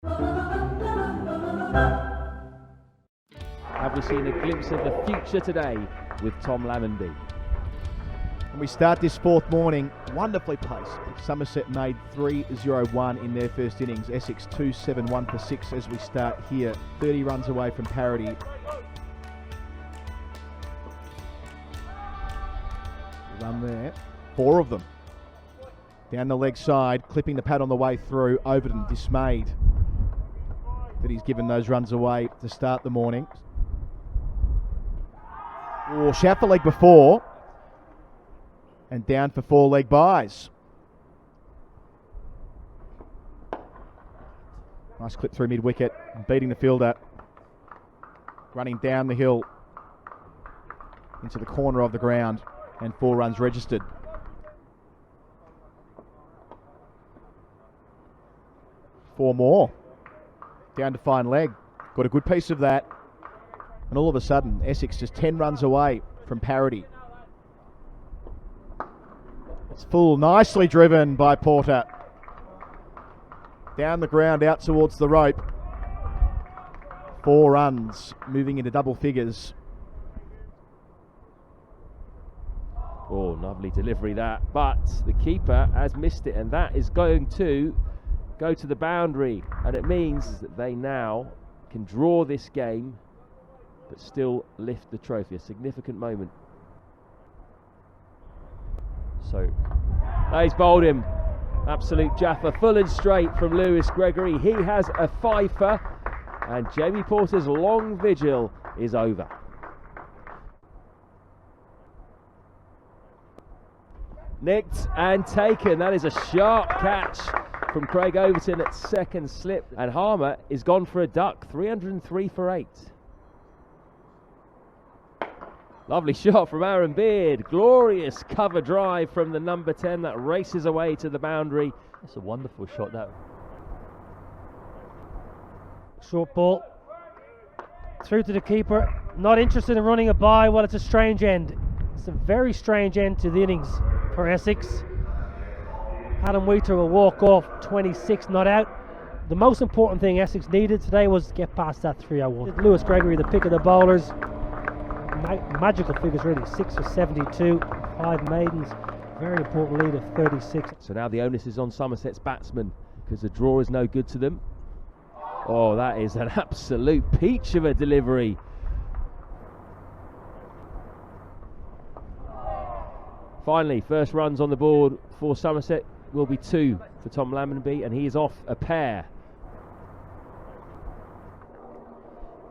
Have we seen a glimpse of the future today with Tom Lammonby? And we start this fourth morning wonderfully placed. Somerset made 3-0-1 in their first innings. Essex 2-7-1 for 6 as we start here. 30 runs away from parity. Run there. 4 of them. Down the leg side, clipping the pad on the way through. Overton dismayed that he's given those runs away to start the morning. Oh, shout for leg before. And down for 4 leg byes. Nice clip through mid-wicket, beating the fielder. Running down the hill into the corner of the ground, and 4 runs registered. Four more. Down to fine leg. Got a good piece of that. And all of a sudden, Essex just 10 runs away from parity. It's full, nicely driven by Porter. Down the ground, out towards the rope. 4 runs, moving into double figures. Oh, lovely delivery that. But the keeper has missed it, and that is going to go to the boundary. And it means that they now can draw this game, but still lift the trophy. A significant moment. So, he's bowled him. Absolute jaffer, full and straight from Lewis Gregory. He has a fifer, and Jamie Porter's long vigil is over. Nicked and taken. That is a sharp catch from Craig Overton at second slip. And Harmer is gone for a duck. 303 for 8. Lovely shot from Aaron Beard. Glorious cover drive from the number 10 that races away to the boundary. That's a wonderful shot, that. Short ball. Through to the keeper. Not interested in running a bye. Well, it's a strange end. It's a very strange end to the innings for Essex. Adam Wheater will walk off 26 not out. The most important thing Essex needed today was to get past that 3-0-1. Lewis Gregory, the pick of the bowlers. Magical figures really, 6 for 72, 5 maidens, very important lead of 36. So now the onus is on Somerset's batsmen, because the draw is no good to them. Oh, that is an absolute peach of a delivery. Finally, first runs on the board for Somerset will be 2 for Tom Lammonby, and he is off a pair.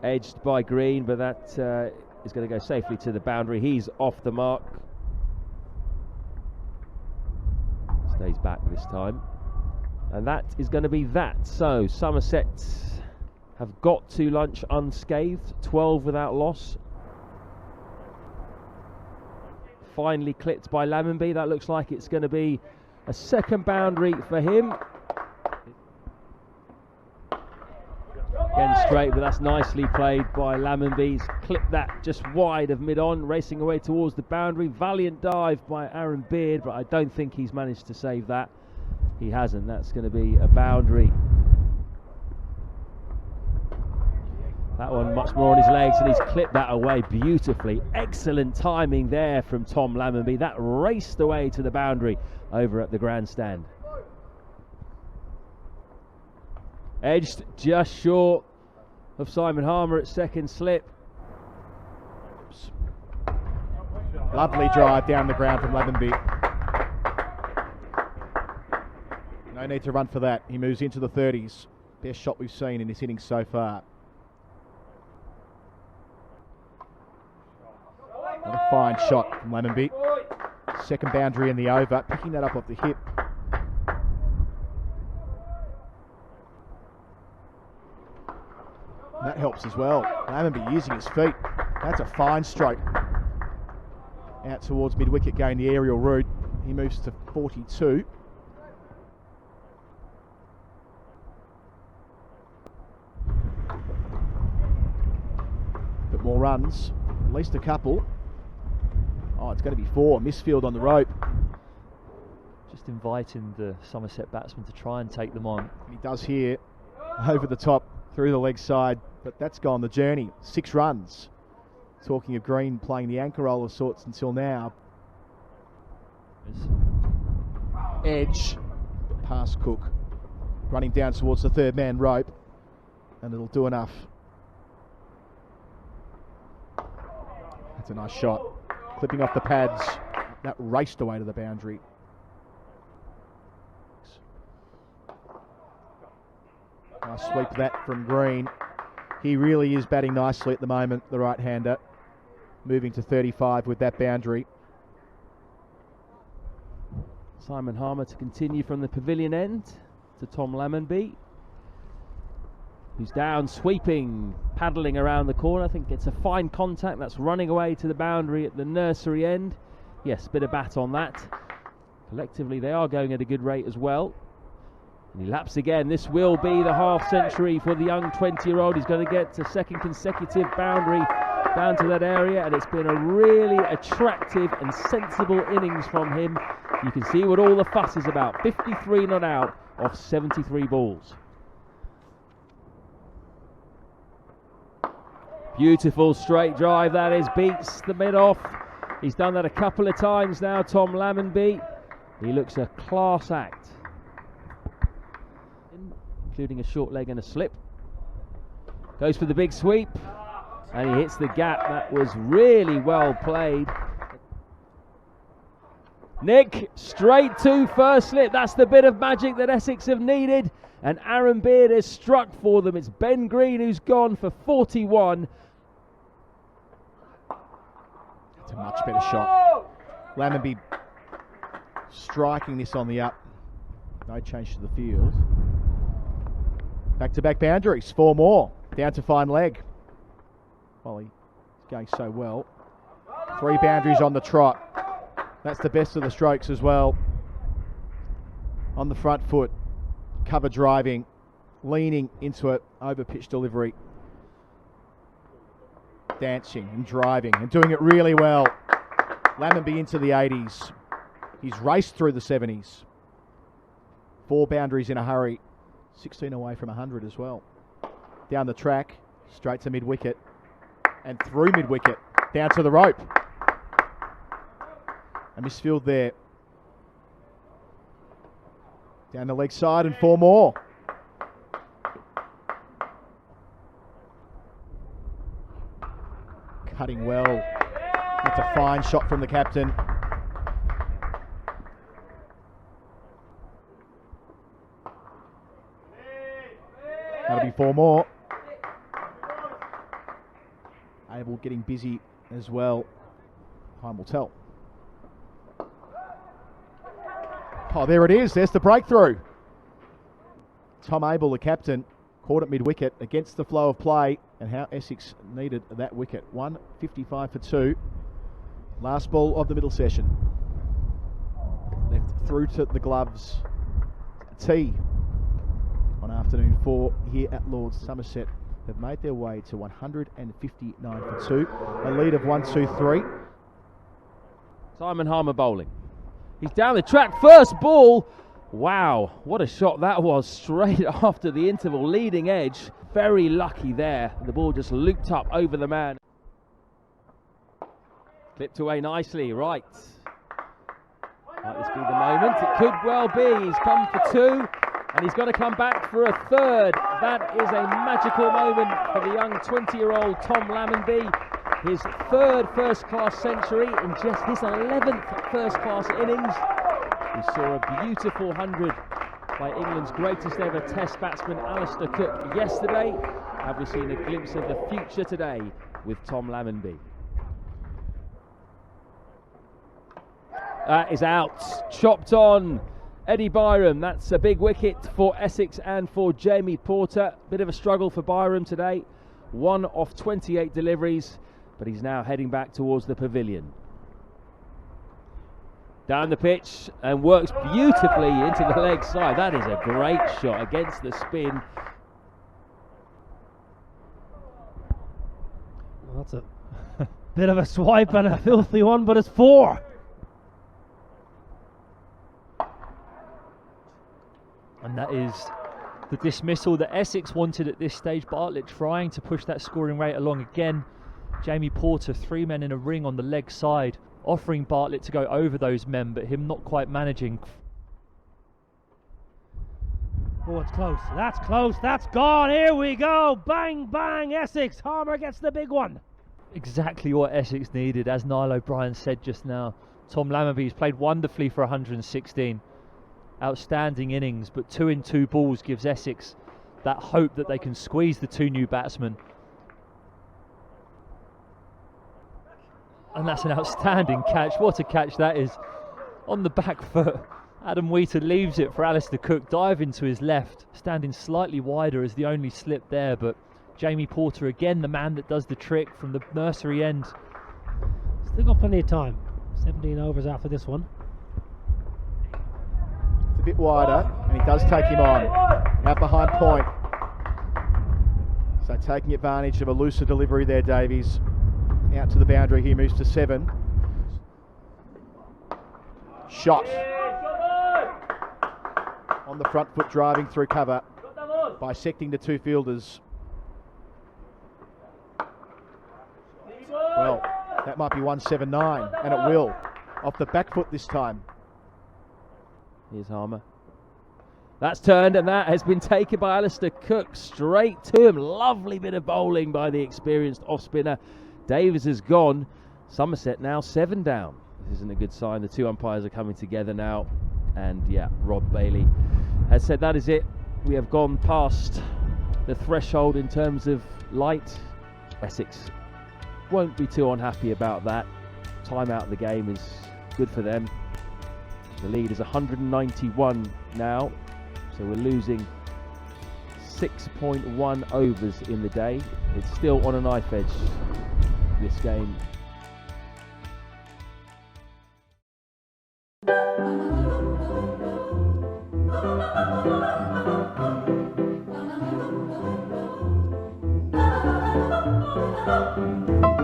Edged by Green, but that is going to go safely to the boundary. He's off the mark. Stays back this time. And that is going to be that. So Somerset have got to lunch unscathed. 12 without loss. Finally clipped by Lammonby. That looks like it's going to be a second boundary for him. Again straight, but that's nicely played by Lammonby. He's clipped that just wide of mid-on, racing away towards the boundary. Valiant dive by Aaron Beard, but I don't think he's managed to save that. He hasn't. That's going to be a boundary. That one much more on his legs, and he's clipped that away beautifully. Excellent timing there from Tom Lammonby. That raced away to the boundary over at the grandstand. Edged just short of Simon Harmer at second slip. Lovely drive down the ground from Lammonby. No need to run for that. He moves into the 30s. Best shot we've seen in this innings so far. What a fine shot from Lammonby. Second boundary in the over, picking that up off the hip. That helps as well. Lammonby using his feet. That's a fine stroke. Out towards mid-wicket going the aerial route. He moves to 42. But more runs. At least a couple. Oh, it's going to be 4. Misfield on the rope. Just inviting the Somerset batsman to try and take them on. He does here. over the top through the leg side, but that's gone the journey. 6 runs. Talking of Green playing the anchor role of sorts until now. Edge, but past Cook. Running down towards the third man rope, and it'll do enough. That's a nice shot. Clipping off the pads. That raced away to the boundary. Nice sweep that from Green. He really is batting nicely at the moment, the right-hander. Moving to 35 with that boundary. Simon Harmer to continue from the pavilion end to Tom Lammonby, who's down, sweeping, paddling around the corner. I think it's a fine contact. That's running away to the boundary at the nursery end. Yes, bit of bat on that. Collectively, they are going at a good rate as well. And he laps again. This will be the half century for the young 20-year-old. He's going to get a second consecutive boundary down to that area, and it's been a really attractive and sensible innings from him. You can see what all the fuss is about. 53 not out off 73 balls. Beautiful straight drive that is, beats the mid-off. He's done that a couple of times now, Tom Lammonby. He looks a class act, including a short leg and a slip. Goes for the big sweep, and he hits the gap. That was really well played. Nick, straight to first slip. That's the bit of magic that Essex have needed, and Aaron Beard has struck for them. It's Ben Green who's gone for 41. It's a much better shot. Lammonby striking this on the up. No change to the field. Back-to-back boundaries, 4 more. Down to fine leg. Well, he's going so well. 3 boundaries on the trot. That's the best of the strokes as well. On the front foot, cover driving, leaning into it, over pitch delivery. Dancing and driving and doing it really well. Lammonby into the 80s. He's raced through the 70s. 4 boundaries in a hurry. 16 away from 100 as well. Down the track, straight to mid-wicket. And through mid-wicket, down to the rope. A misfield there. Down the leg side and 4 more. Cutting well. That's a fine shot from the captain. That'll be 4 more. Abel getting busy as well. Time will tell. Oh, there it is. There's the breakthrough. Tom Abel, the captain, caught at mid-wicket against the flow of play, and how Essex needed that wicket. 155 for 2. Last ball of the middle session. Left through to the gloves. Tee on afternoon 4 here at Lord's. Somerset have made their way to 159 for 2. A lead of 1-2-3. Simon Harmer bowling. He's down the track, first ball. Wow, what a shot that was, straight after the interval, leading edge. Very lucky there. The ball just looped up over the man. Clipped away nicely, right. Might this be the moment? It could well be. He's come for 2, and he's got to come back for a 3rd. That is a magical moment for the young 20-year-old Tom Lammonby. His 3rd first-class century in just his 11th first-class innings. We saw a beautiful 100 by England's greatest ever Test batsman Alistair Cook yesterday. Have we seen a glimpse of the future today with Tom Lammonby? That is out, chopped on. Eddie Byram, that's a big wicket for Essex and for Jamie Porter. Bit of a struggle for Byram today. 1 off 28 deliveries, but he's now heading back towards the pavilion. Down the pitch and works beautifully into the leg side. That is a great shot against the spin. Well, that's a bit of a swipe and a filthy one, but it's 4. And that is the dismissal that Essex wanted at this stage. Bartlett trying to push that scoring rate along again. Jamie Porter, 3 men in a ring on the leg side, offering Bartlett to go over those men, but him not quite managing. Oh, it's close. That's close. That's gone. Here we go. Bang, bang. Essex. Harmer gets the big one. Exactly what Essex needed, as Niall O'Brien said just now. Tom Lammonby's played wonderfully for 116. Outstanding innings, but 2 in 2 balls gives Essex that hope that they can squeeze the 2 new batsmen. And that's an outstanding catch. What a catch that is. On the back foot, Adam Wheater leaves it for Alistair Cook, diving to his left, standing slightly wider as the only slip there, but Jamie Porter again, the man that does the trick from the nursery end. Still got plenty of time. 17 overs after this one. It's a bit wider, and he does take him on. Out behind point. So taking advantage of a looser delivery there, Davies. Out to the boundary, he moves to 7. Shot. On the front foot, driving through cover, bisecting the 2 fielders. Well, that might be 179, and it will. Off the back foot this time. Here's Harmer. That's turned, and that has been taken by Alistair Cook straight to him. Lovely bit of bowling by the experienced off-spinner. Davies has gone. Somerset now 7 down. This isn't a good sign. The 2 umpires are coming together now. And yeah, Rod Bailey has said that is it. We have gone past the threshold in terms of light. Essex won't be too unhappy about that. Time out of the game is good for them. The lead is 191 now. So we're losing 6.1 overs in the day. It's still on a knife edge, this game. Thank you.